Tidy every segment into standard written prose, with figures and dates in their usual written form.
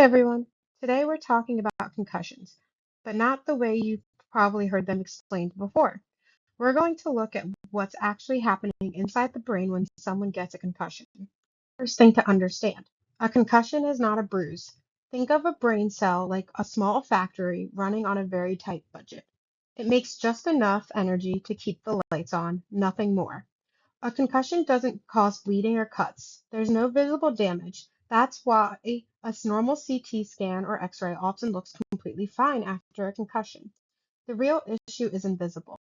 everyone. Today we're talking about concussions, but not the way you've probably heard them explained before. We're going to look at what's actually happening inside the brain when someone gets a concussion. First thing to understand, a concussion is not a bruise. Think of a brain cell like a small factory running on a very tight budget. It makes just enough energy to keep the lights on, nothing more. A concussion doesn't cause bleeding or cuts. There's no visible damage. That's why a normal CT scan or X-ray often looks completely fine after a concussion. The real issue is invisible.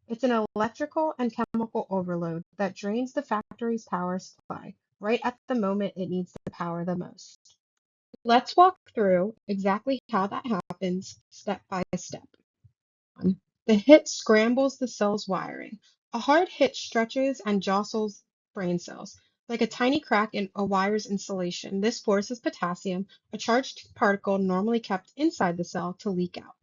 It's an electrical and chemical overload that drains the factory's power supply right at the moment it needs the power the most. Let's walk through exactly how that happens step by step. The hit scrambles the cell's wiring. A hard hit stretches and jostles brain cells. Like a tiny crack in a wire's insulation, this forces potassium, a charged particle normally kept inside the cell, to leak out.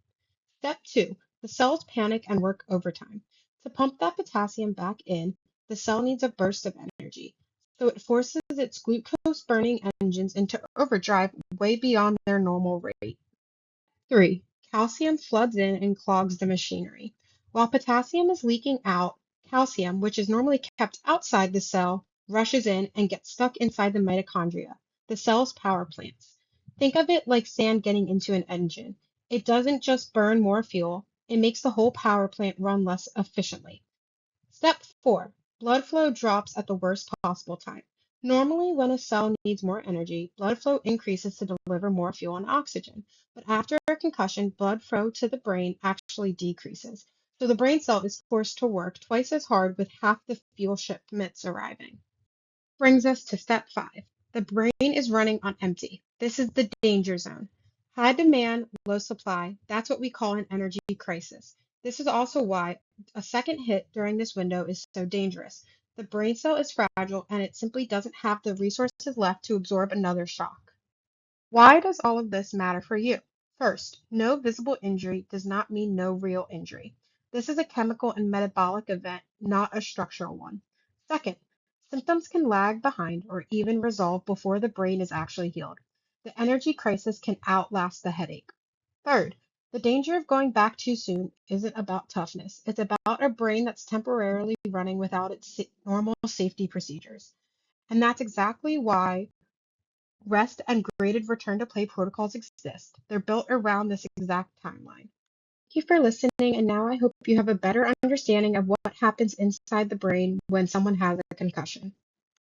Step 2. The cells panic and work overtime. To pump that potassium back in, the cell needs a burst of energy. So it forces its glucose burning engines into overdrive way beyond their normal rate. 3. Calcium floods in and clogs the machinery. While potassium is leaking out, calcium, which is normally kept outside the cell, rushes in and gets stuck inside the mitochondria, the cell's power plants. Think of it like sand getting into an engine. It doesn't just burn more fuel, it makes the whole power plant run less efficiently. Step 4. Blood flow drops at the worst possible time. Normally, when a cell needs more energy, blood flow increases to deliver more fuel and oxygen. But after a concussion, blood flow to the brain actually decreases. So the brain cell is forced to work twice as hard with half the fuel shipments arriving. Brings us to step 5. The brain is running on empty. This is the danger zone. High demand, low supply. That's what we call an energy crisis. This is also why a second hit during this window is so dangerous. The brain cell is fragile and it simply doesn't have the resources left to absorb another shock. Why does all of this matter for you? First, no visible injury does not mean no real injury. This is a chemical and metabolic event, not a structural one. Second, symptoms can lag behind or even resolve before the brain is actually healed. The energy crisis can outlast the headache. Third, the danger of going back too soon isn't about toughness. It's about a brain that's temporarily running without its normal safety procedures. And that's exactly why rest and graded return to play protocols exist. They're built around this exact timeline. Thank you for listening, and now I hope you have a better understanding of what happens inside the brain when someone has a concussion.